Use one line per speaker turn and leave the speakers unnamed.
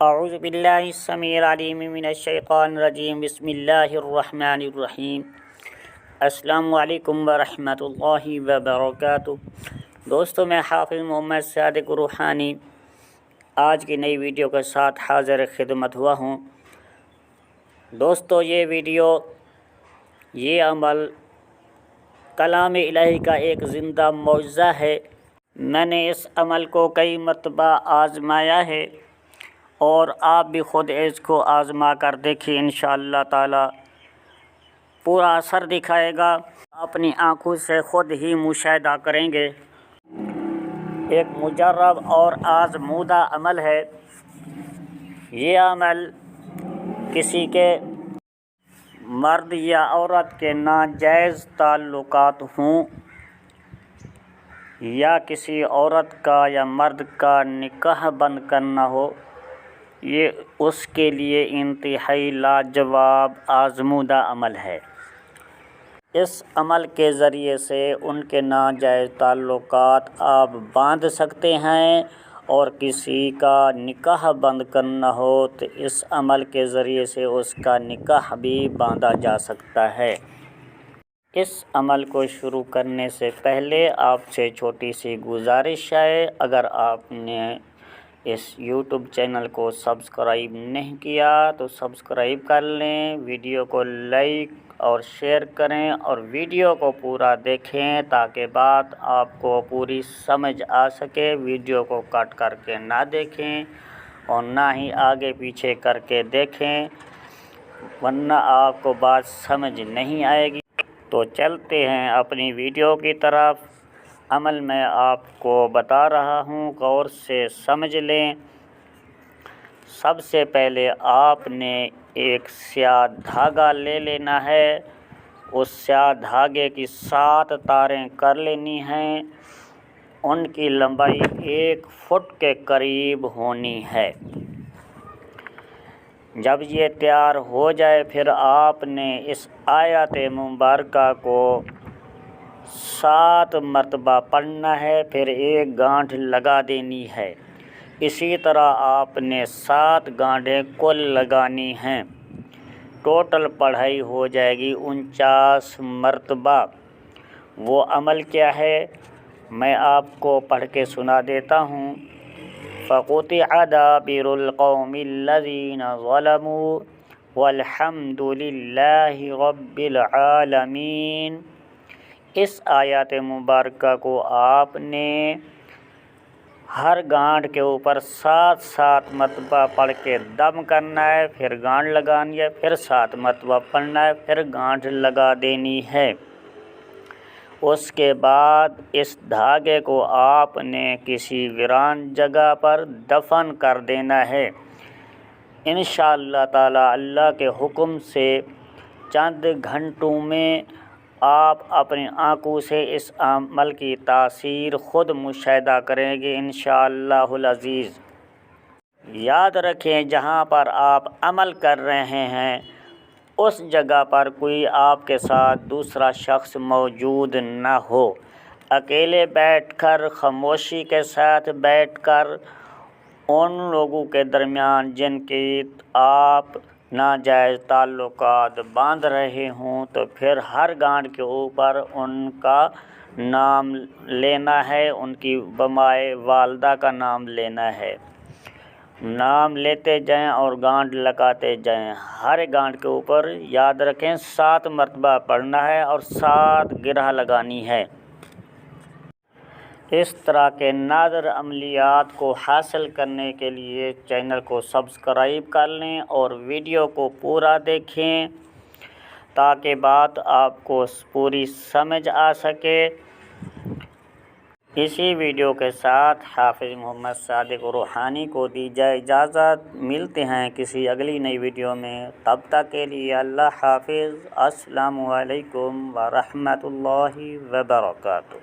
اعوذ باللہ السمیع العلیم من الشیطان الرجیم بسم اللہ الرحمن الرحیم۔ السلام علیکم ورحمۃ اللہ وبرکاتہ۔ دوستو، میں حافظ محمد صادق روحانی آج کی نئی ویڈیو کے ساتھ حاضر خدمت ہوا ہوں۔ دوستو، یہ ویڈیو، یہ عمل کلام الہی کا ایک زندہ معجزہ ہے۔ میں نے اس عمل کو کئی مرتبہ آزمایا ہے اور آپ بھی خود اس کو آزما کر دیکھیں، انشاءاللہ تعالی پورا اثر دکھائے گا۔ اپنی آنکھوں سے خود ہی مشاہدہ کریں گے۔ ایک مجرب اور آزمودہ عمل ہے۔ یہ عمل کسی کے مرد یا عورت کے ناجائز تعلقات ہوں یا کسی عورت کا یا مرد کا نکاح بند کرنا ہو، یہ اس کے لیے انتہائی لاجواب آزمودہ عمل ہے۔ اس عمل کے ذریعے سے ان کے ناجائز تعلقات آپ باندھ سکتے ہیں، اور کسی کا نکاح بند کرنا ہو تو اس عمل کے ذریعے سے اس کا نکاح بھی باندھا جا سکتا ہے۔ اس عمل کو شروع کرنے سے پہلے آپ سے چھوٹی سی گزارش ہے، اگر آپ نے اس یوٹیوب چینل کو سبسکرائب نہیں کیا تو سبسکرائب کر لیں، ویڈیو کو لائک اور شیئر کریں اور ویڈیو کو پورا دیکھیں تاکہ بات آپ کو پوری سمجھ آ سکے۔ ویڈیو کو کٹ کر کے نہ دیکھیں اور نہ ہی آگے پیچھے کر کے دیکھیں، ورنہ آپ کو بات سمجھ نہیں آئے گی۔ تو چلتے ہیں اپنی ویڈیو کی طرف۔ عمل میں آپ کو بتا رہا ہوں، غور سے سمجھ لیں۔ سب سے پہلے آپ نے ایک سیاہ دھاگا لے لینا ہے۔ اس سیاہ دھاگے کی 7 تاریں کر لینی ہیں۔ ان کی لمبائی 1 فٹ کے قریب ہونی ہے۔ جب یہ تیار ہو جائے، پھر آپ نے اس آیت مبارکہ کو 7 مرتبہ پڑھنا ہے، پھر ایک گانٹھ لگا دینی ہے۔ اسی طرح آپ نے 7 گانٹھیں کل لگانی ہیں۔ ٹوٹل پڑھائی ہو جائے گی 49 مرتبہ۔ وہ عمل کیا ہے، میں آپ کو پڑھ کے سنا دیتا ہوں۔ فَقُطِعَ دَابِرُ الْقَوْمِ الَّذِينَ ظَلَمُوا وَالْحَمْدُ لِلَّهِ رَبِّ الْعَالَمِينَ۔ اس آیات مبارکہ کو آپ نے ہر گانٹھ کے اوپر 7 مرتبہ پڑھ کے دم کرنا ہے، پھر گانٹھ لگانی ہے، پھر 7 مرتبہ پڑھنا ہے، پھر گانٹھ لگا دینی ہے۔ اس کے بعد اس دھاگے کو آپ نے کسی ویران جگہ پر دفن کر دینا ہے۔ انشاءاللہ تعالی اللہ کے حکم سے چند گھنٹوں میں آپ اپنی آنکھوں سے اس عمل کی تاثیر خود مشاہدہ کریں گے انشاءاللہ العزیز۔ یاد رکھیں، جہاں پر آپ عمل کر رہے ہیں اس جگہ پر کوئی آپ کے ساتھ دوسرا شخص موجود نہ ہو۔ اکیلے بیٹھ کر، خاموشی کے ساتھ بیٹھ کر ان لوگوں کے درمیان جن کی آپ ناجائز تعلقات باندھ رہے ہوں، تو پھر ہر گانٹھ کے اوپر ان کا نام لینا ہے، ان کی بمائے والدہ کا نام لینا ہے۔ نام لیتے جائیں اور گانٹھ لگاتے جائیں۔ ہر گانٹھ کے اوپر یاد رکھیں 7 مرتبہ پڑھنا ہے اور 7 گرہ لگانی ہے۔ اس طرح کے نادر عملیات کو حاصل کرنے کے لیے چینل کو سبسکرائب کر لیں اور ویڈیو کو پورا دیکھیں تاکہ بات آپ کو پوری سمجھ آ سکے۔ اسی ویڈیو کے ساتھ حافظ محمد صادق روحانی کو دی جائے اجازت۔ ملتے ہیں کسی اگلی نئی ویڈیو میں، تب تک کے لیے اللہ حافظ۔ السلام علیکم ورحمۃ اللہ وبرکاتہ۔